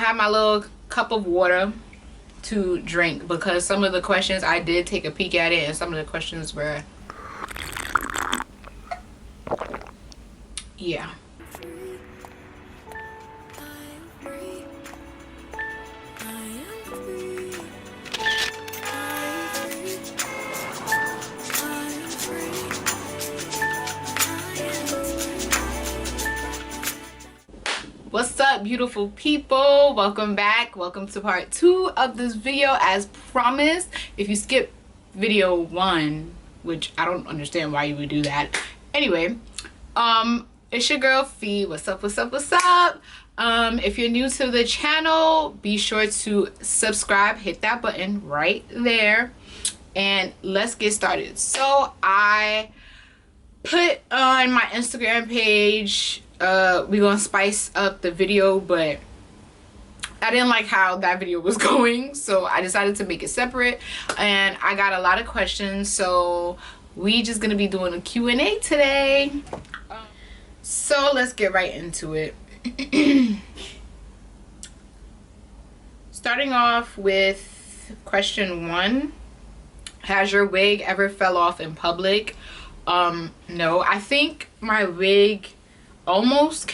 have my little cup of water to drink because some of the questions I did take a peek at it and some of the questions were, yeah. What's up, beautiful people? Welcome back. Welcome to part 2 of this video. As promised, if you skip video 1, which I don't understand why you would do that. Anyway, it's your girl Fee. What's up, what's up, what's up? If you're new to the channel, be sure to subscribe, hit that button right there, and let's get started. So I put on my Instagram page, we're gonna spice up the video, but I didn't like how that video was going, so I decided to make it separate, and I got a lot of questions, so we just gonna be doing a Q&A today. So let's get right into it. Starting off with question 1. Has your wig ever fell off in public? No. I think my wig almost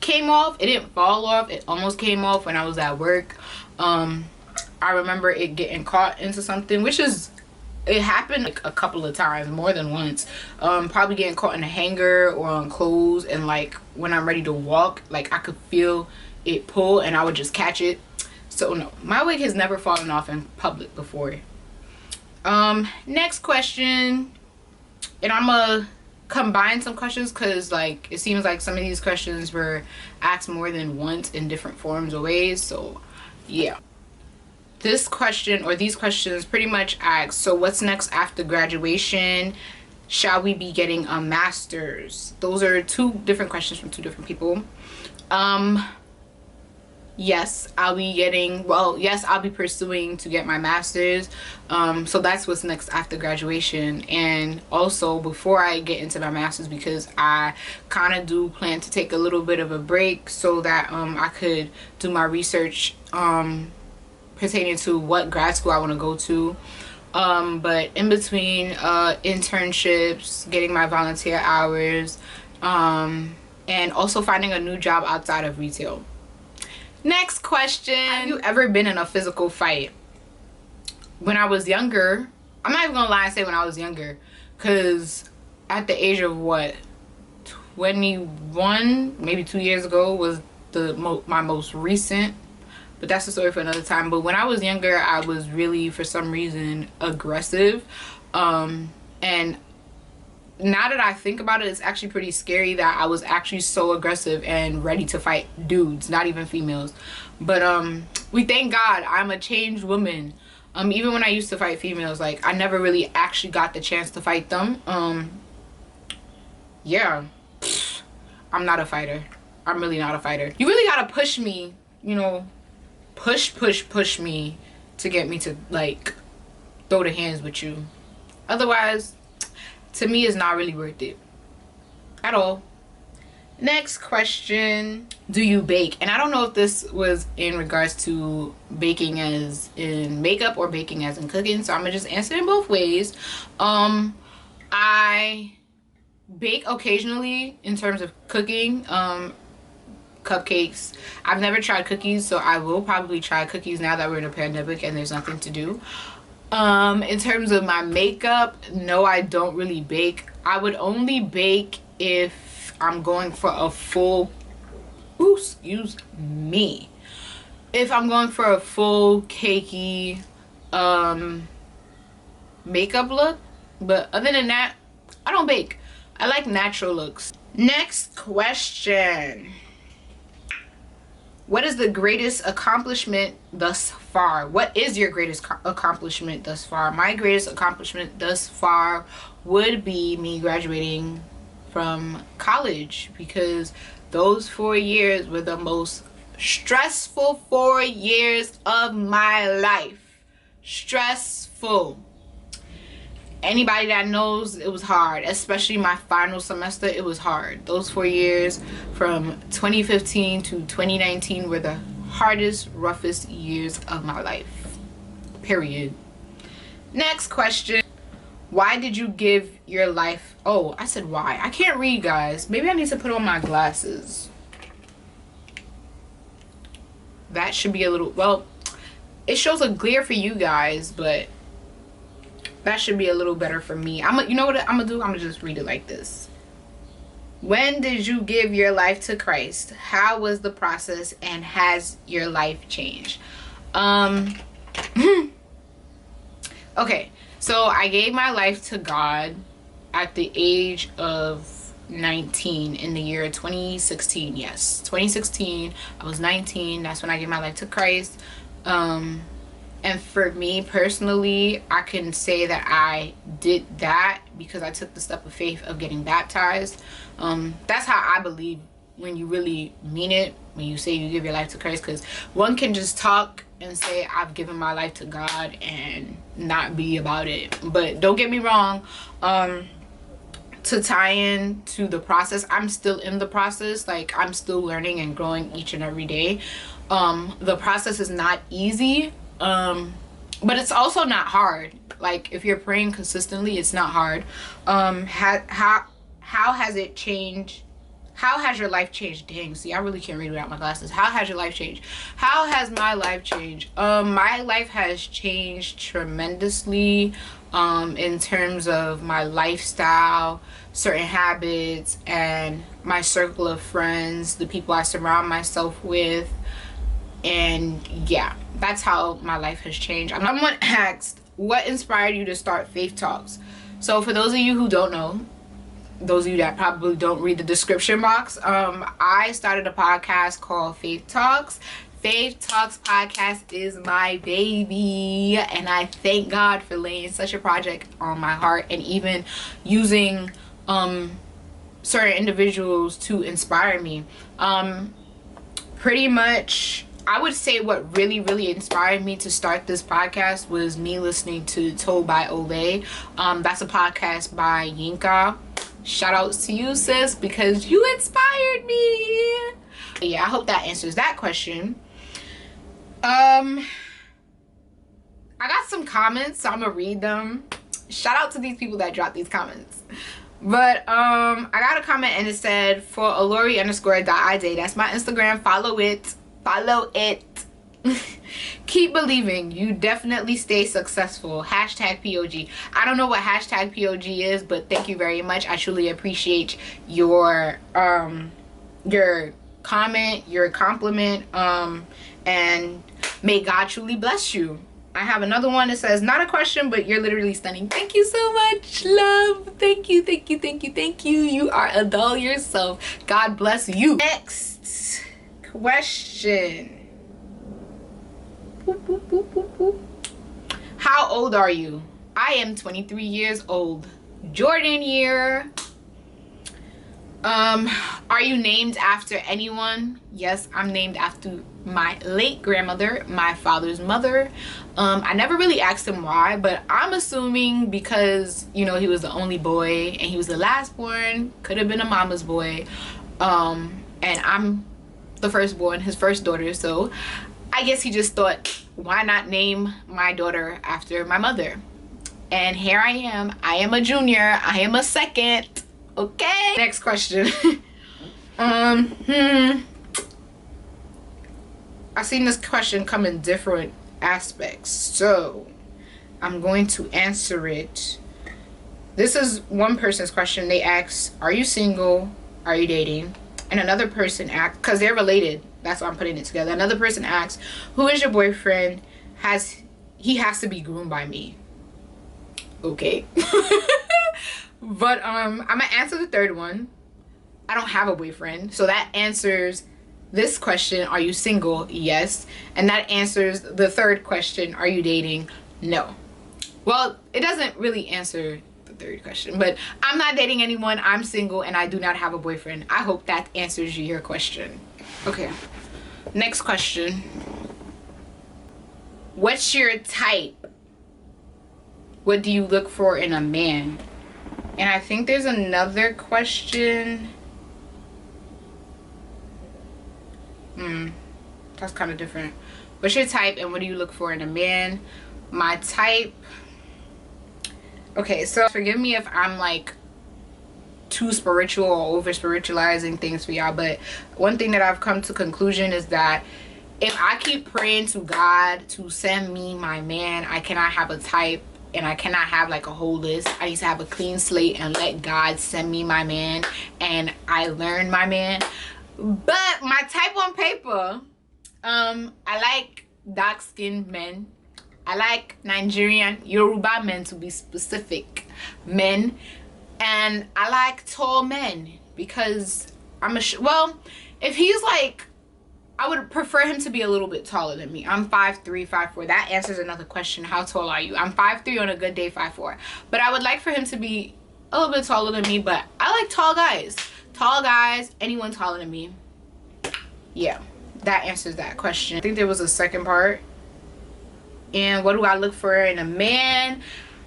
came off. It didn't fall off. It almost came off when I was at work. I remember it getting caught into something, which is, it happened like a couple of times, more than once. Probably getting caught in a hanger or on clothes, and like when I'm ready to walk, like I could feel it pull and I would just catch it. So no, my wig has never fallen off in public before. Next question, and I'm gonna combine some questions because like it seems like some of these questions were asked more than once in different forms or ways. So yeah, this question, or these questions, pretty much ask, so what's next after graduation? Shall we be getting a master's? Those are 2 different questions from 2 different people. Yes, I'll be pursuing to get my master's. So that's what's next after graduation. And also before I get into my master's, because I kind of do plan to take a little bit of a break so that I could do my research pertaining to what grad school I want to go to. But in between internships, getting my volunteer hours, and also finding a new job outside of retail. Next question. Have you ever been in a physical fight? When I was younger, I'm not even gonna lie and say when I was younger, because at the age of what, 21, maybe 2 years ago was my most recent, but that's a story for another time. But when I was younger, I was really, for some reason, aggressive, and now that I think about it, it's actually pretty scary that I was actually so aggressive and ready to fight dudes, not even females. But we thank God I'm a changed woman. Even when I used to fight females, like I never really actually got the chance to fight them. Yeah, I'm not a fighter. I'm really not a fighter. You really gotta push me, you know, push me to get me to like throw the hands with you. Otherwise, to me, it's not really worth it at all. Next question. Do you bake? And I don't know if this was in regards to baking as in makeup or baking as in cooking, so I'm gonna just answer in both ways. I bake occasionally in terms of cooking. Cupcakes. I've never tried cookies, so I will probably try cookies now that we're in a pandemic and there's nothing to do. In terms of my makeup, no, I don't really bake. I would only bake if I'm going for a full, excuse me, if I'm going for a full cakey makeup look. But other than that, I don't bake. I like natural looks. Next question. What is the greatest accomplishment thus far? What is your greatest accomplishment thus far? My greatest accomplishment thus far would be me graduating from college, because those 4 years were the most stressful 4 years of my life. Stressful. Anybody that knows, it was hard, especially my final semester. It was hard. Those 4 years from 2015 to 2019 were the hardest, roughest years of my life. Period. Next question. Why did you give your life... Oh, I said why. I can't read, guys. Maybe I need to put on my glasses. That should be a little... Well, it shows a glare for you guys, but that should be a little better for me. You know what I'm gonna do? I'm gonna just read it like this. When did you give your life to Christ? How was the process, and has your life changed? Okay, so I gave my life to God at the age of 19 in the year 2016. Yes, 2016. I was 19. That's when I gave my life to Christ. And for me personally, I can say that I did that because I took the step of faith of getting baptized. That's how I believe when you really mean it, when you say you give your life to Christ, because one can just talk and say I've given my life to God and not be about it. But don't get me wrong, to tie in to the process, I'm still in the process. Like, I'm still learning and growing each and every day. The process is not easy, but it's also not hard. Like, if you're praying consistently, it's not hard. How has it changed? How has your life changed? Dang, see, I really can't read without my glasses. How has your life changed? How has my life changed? My life has changed tremendously, in terms of my lifestyle, certain habits, and my circle of friends, the people I surround myself with. And yeah, that's how my life has changed. Someone asked, what inspired you to start Faith Talks? So for those of you who don't know, those of you that probably don't read the description box, I started a podcast called Faith Talks. Faith Talks podcast is my baby, and I thank God for laying such a project on my heart, and even using certain individuals to inspire me. Pretty much, I would say what really inspired me to start this podcast was me listening to Told by Olay. That's a podcast by Yinka. Shout out to you, sis, because you inspired me. But yeah, I hope that answers that question. I got some comments, so I'm gonna read them. Shout out to these people that dropped these comments. But I got a comment and it said, for Alori_.ij, that's my Instagram. Follow it. Keep believing. You definitely stay successful. #POG. I don't know what #POG is, but thank you very much. I truly appreciate your comment, your compliment, and may God truly bless you. I have another one that says, not a question, but you're literally stunning. Thank you so much, love. Thank you. You are a doll yourself. God bless you. Next question. How old are you? I am 23 years old. Jordan here. Are you named after anyone? Yes, I'm named after my late grandmother, my father's mother. I never really asked him why, but I'm assuming because, you know, he was the only boy and he was the last born. Could have been a mama's boy. And I'm the firstborn, his first daughter, so I guess he just thought, why not name my daughter after my mother? And here I am. I am a junior. I am a second. Okay. Next question. I seen this question come in different aspects, so I'm going to answer it. This is one person's question. They asked, are you single? Are you dating? And another person asked, because they're related, that's why I'm putting it together. Another person asked, who is your boyfriend? He has to be groomed by me. Okay. But I'm gonna answer the third one. I don't have a boyfriend, so that answers this question. Are you single? Yes. And that answers the third question. Are you dating? No. Well, it doesn't really answer the third question, but I'm not dating anyone. I'm single and I do not have a boyfriend. I hope that answers your question. Okay, next question. What's your type? What do you look for in a man? And I think there's another question. That's kind of different. What's your type and what do you look for in a man? My type, okay, so forgive me if I'm like too spiritual or over spiritualizing things for y'all, but one thing that I've come to conclusion is that if I keep praying to God to send me my man, I cannot have a type and I cannot have like a whole list. I need to have a clean slate and let God send me my man, and I learn my man. But my type on paper, I like dark-skinned men. I like Nigerian, Yoruba men, to be specific, men. And I like tall men because well, if he's like, I would prefer him to be a little bit taller than me. I'm 5'3", 5'4". That answers another question. How tall are you? I'm 5'3", on a good day, 5'4". But I would like for him to be a little bit taller than me, but I like tall guys. Tall guys, anyone taller than me. Yeah, that answers that question. I think there was a second part. And what do I look for in a man?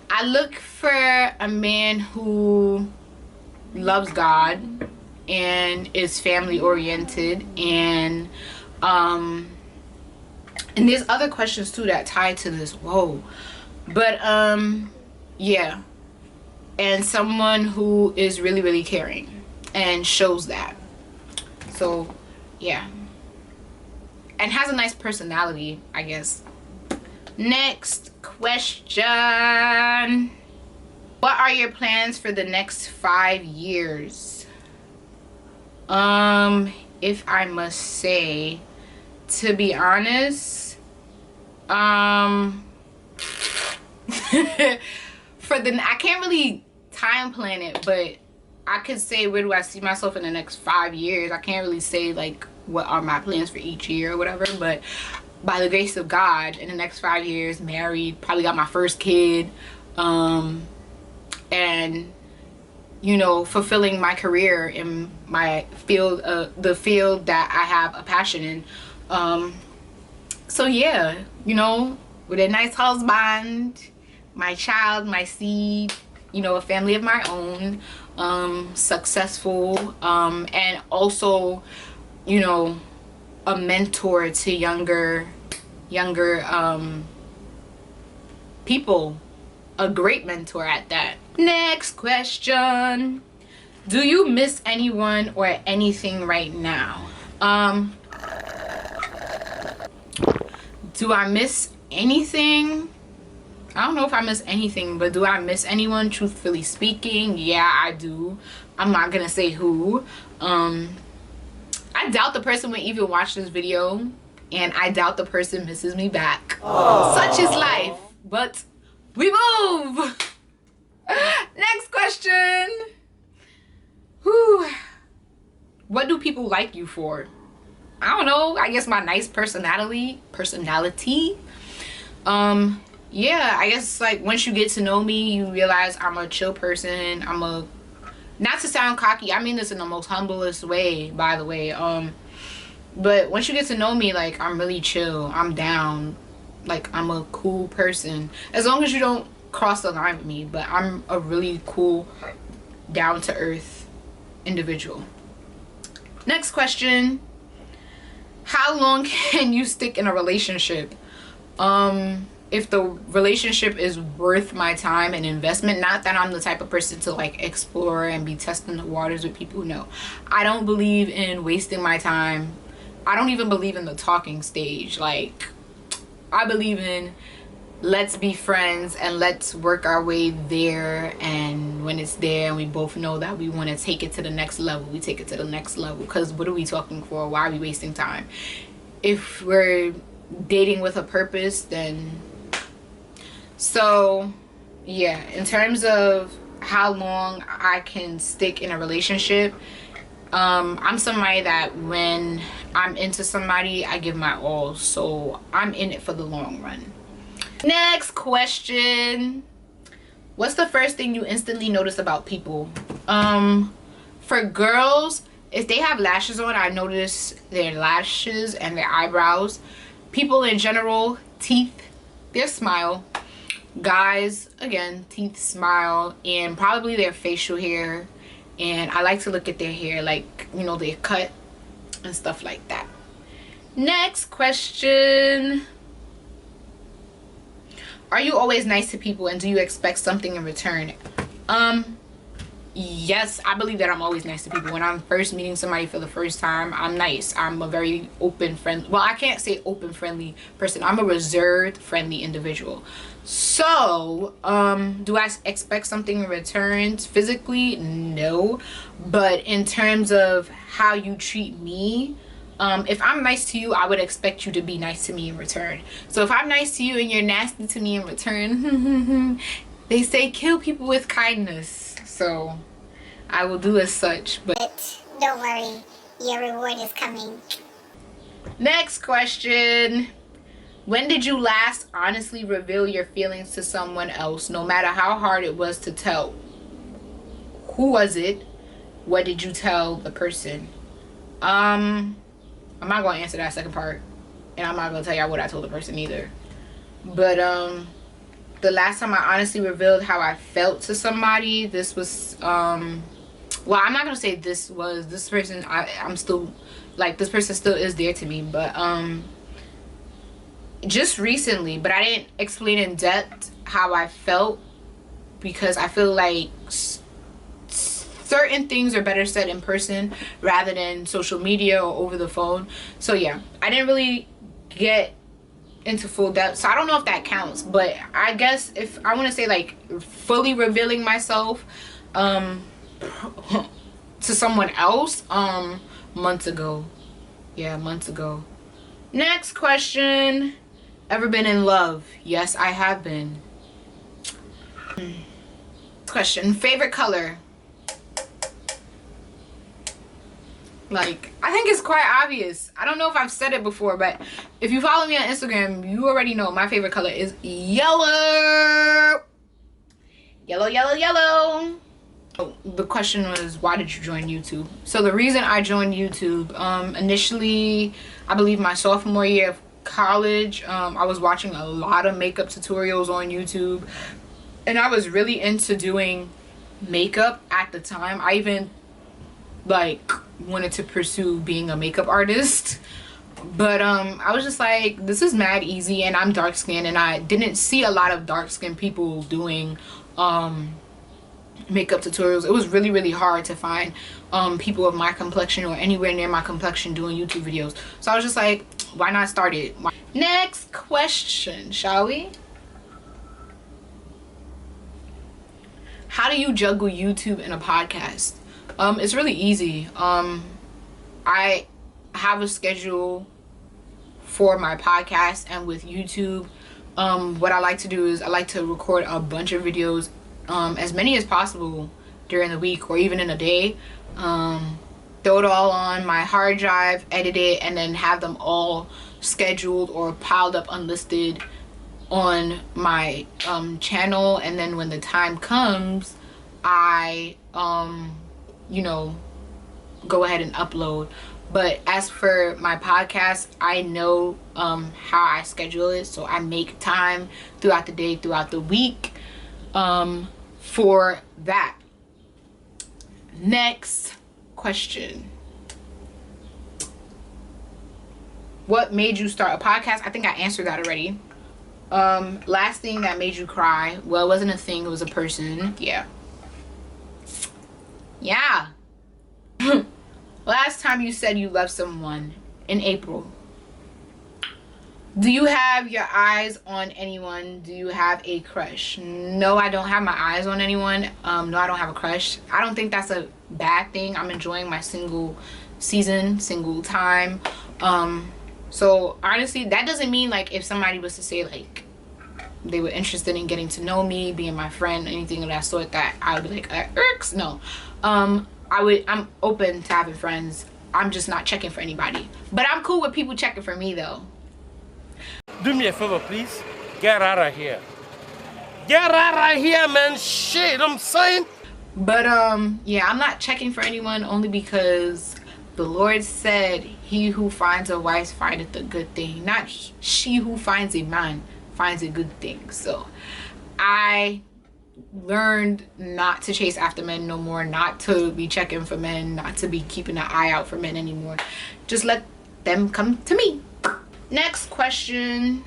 I look for a man who loves God and is family oriented, and there's other questions too that tie to this. Whoa. But yeah, and someone who is really, really caring and shows that. So yeah, and has a nice personality, I guess. Next question. What are your plans for the next 5 years? If I must say, to be honest, for I can't really time plan it, but I could say, where do I see myself in the next 5 years? I can't really say like what are my plans for each year or whatever, but by the grace of God, in the next 5 years, married, probably got my first kid, and you know, fulfilling my career in my field, the field that I have a passion in. So yeah, you know, with a nice husband, my child, my seed, you know, a family of my own, successful, and also, you know, a mentor to younger people, a great mentor at that. Next question. Do you miss anyone or anything right now? Do I miss anything? I don't know if I miss anything, but do I miss anyone? Truthfully speaking, yeah, I do. I'm not gonna say who. I doubt the person would even watch this video, and I doubt the person misses me back. Aww. Such is life, but we move. Next question. Whew. What do people like you for? I don't know. I guess my nice personality. Yeah, I guess like once you get to know me, you realize I'm a chill person. Not to sound cocky, I mean this in the most humblest way, by the way. But once you get to know me, like, I'm really chill. I'm down. Like, I'm a cool person. As long as you don't cross the line with me. But I'm a really cool, down-to-earth individual. Next question. How long can you stick in a relationship? If the relationship is worth my time and investment. Not that I'm the type of person to like explore and be testing the waters with people. No, I don't believe in wasting my time. I don't even believe in the talking stage. Like, I believe in let's be friends and let's work our way there, and when it's there and we both know that we want to take it to the next level, we take it to the next level. Because what are we talking for? Why are we wasting time? If we're dating with a purpose, then so yeah. In terms of how long I can stick in a relationship, I'm somebody that when I'm into somebody, I give my all. So I'm in it for the long run. Next question. What's the first thing you instantly notice about people? For girls, if they have lashes on, I notice their lashes and their eyebrows. People in general, teeth, their smile. Guys, again, teeth, smile, and probably their facial hair. And I like to look at their hair, like, you know, their cut and stuff like that. Next question. Are you always nice to people and do you expect something in return? Yes, I believe that I'm always nice to people. When I'm first meeting somebody for the first time, I'm nice. I'm a very open, friend. Well, I can't say open, friendly person. I'm a reserved, friendly individual. So, do I expect something in return? Physically, no. But in terms of how you treat me, if I'm nice to you, I would expect you to be nice to me in return. So if I'm nice to you and you're nasty to me in return, they say kill people with kindness. So I will do as such. But don't worry, your reward is coming. Next question. When did you last honestly reveal your feelings to someone else, no matter how hard it was to tell? Who was it? What did you tell the person? I'm not going to answer that second part, and I'm not going to tell y'all what I told the person either. But the last time I honestly revealed how I felt to somebody, this was well, I'm not going to say this person. I'm still, like, this person still is there to me, but just recently. But I didn't explain in depth how I felt because I feel like certain things are better said in person rather than social media or over the phone. So yeah, I didn't really get into full depth, so I don't know if that counts. But I guess if I want to say like fully revealing myself to someone else, months ago. Yeah, months ago. Next question. Ever been in love? Yes, I have been. Question. Favorite color? Like, I think it's quite obvious. I don't know if I've said it before, but if you follow me on Instagram, you already know my favorite color is yellow. Yellow, yellow, yellow. Oh, the question was, why did you join YouTube? So the reason I joined YouTube, initially, I believe my sophomore year of college, I was watching a lot of makeup tutorials on YouTube, and I was really into doing makeup at the time. I even like wanted to pursue being a makeup artist, but I was just like, this is mad easy, and I'm dark skinned, and I didn't see a lot of dark skinned people doing makeup tutorials. It was really, really hard to find people of my complexion or anywhere near my complexion doing YouTube videos. So I was just like, why not start it? Next question, shall we? How do you juggle YouTube and a podcast? It's really easy. I have a schedule for my podcast, and with YouTube, what I like to do is I like to record a bunch of videos, as many as possible during the week or even in a day. Throw it all on my hard drive, edit it, and then have them all scheduled or piled up unlisted on my channel. And then when the time comes, I you know, go ahead and upload. But as for my podcast, I know how I schedule it, so I make time throughout the day, throughout the week, for that. Next question. What made you start a podcast? I think I answered that already. Last thing that made you cry. Well, it wasn't a thing, it was a person. Yeah. Last time you said you loved someone? In April. Do you have your eyes on anyone? Do you have a crush? No, I don't have my eyes on anyone. No, I don't have a crush. I don't think that's a bad thing. I'm enjoying my single season, single time. So honestly, that doesn't mean like if somebody was to say like they were interested in getting to know me, being my friend, anything of that sort, that I would be like, irks. No. I'm open to having friends. I'm just not checking for anybody. But I'm cool with people checking for me though. Do me a favor, please. Get out of here. Get out of here, man. Shit, I'm saying. But yeah, I'm not checking for anyone only because the Lord said, he who finds a wife findeth a good thing. Not she who finds a man finds a good thing. So I learned not to chase after men no more, not to be checking for men, not to be keeping an eye out for men anymore. Just let them come to me. Next question.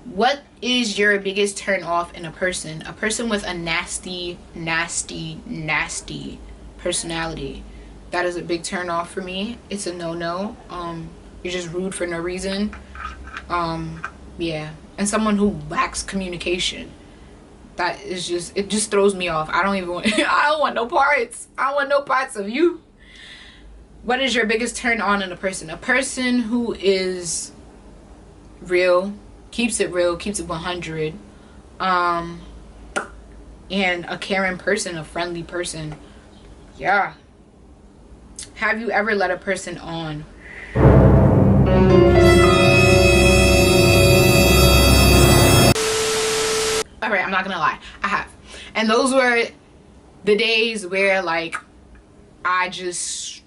What is your biggest turn off in a person? A person with a nasty personality. That is a big turn off for me. It's a no-no. You're just rude for no reason. Yeah. And someone who lacks communication. That is just, it just throws me off. I don't even want, I don't want no parts. I don't want no parts of you. What is your biggest turn on in a person? A person who is real, keeps it real, keeps it 100. And a caring person, a friendly person. Yeah. Have you ever let a person on? Alright, I'm not gonna lie, I have. And those were the days where like I just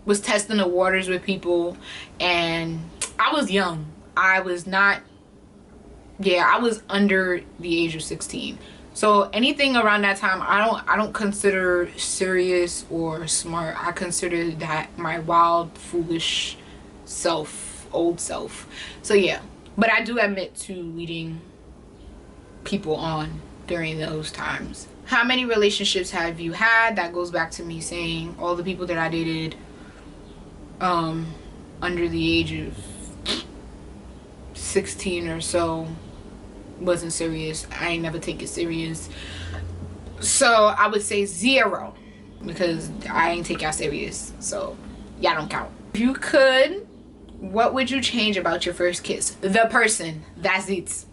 was testing the waters with people, and I was young. I was not, yeah, I was under the age of 16. So anything around that time, I don't consider serious or smart. I consider that my wild, foolish self, old self. So yeah, but I do admit to leading people on during those times. How many relationships have you had? That goes back to me saying all the people that I dated under the age of 16 or so wasn't serious. I ain't never take it serious. So I would say 0 because I ain't take y'all serious. So y'all don't count. If you could, what would you change about your first kiss? The person. That's it.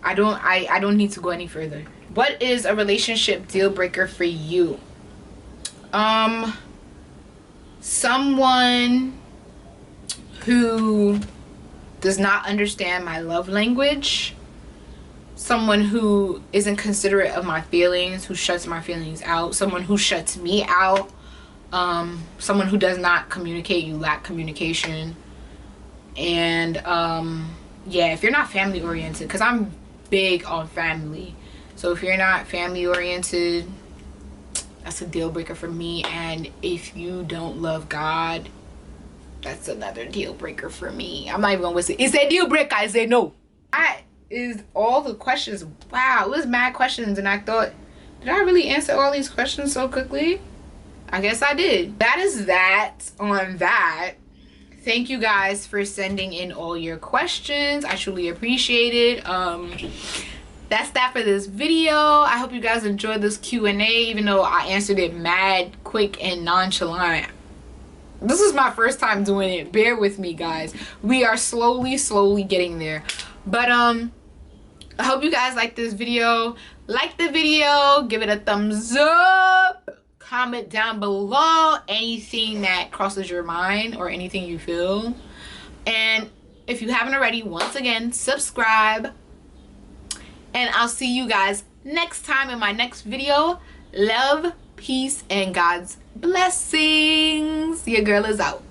I don't need to go any further. What is a relationship deal breaker for you? Someone who does not understand my love language. Someone who isn't considerate of my feelings, who shuts my feelings out. Someone who shuts me out. Someone who does not communicate. You lack communication. And yeah, if you're not family oriented, because I'm big on family, so if you're not family oriented, that's a deal breaker for me. And if you don't love God, that's another deal breaker for me. I'm not even gonna say it's a deal breaker. I say no. That is all the questions. Wow, it was mad questions, and I thought, did I really answer all these questions so quickly? I guess I did. That is that on that. Thank you guys for sending in all your questions. I truly appreciate it. That's that for this video. I hope you guys enjoyed this Q&A, even though I answered it mad quick and nonchalant. This is my first time doing it. Bear with me, guys. We are slowly getting there. But I hope you guys like this video. Like the video, give it a thumbs up. Comment down below anything that crosses your mind or anything you feel. And if you haven't already, once again, subscribe. And I'll see you guys next time in my next video. Love, peace, and God's blessings. Your girl is out.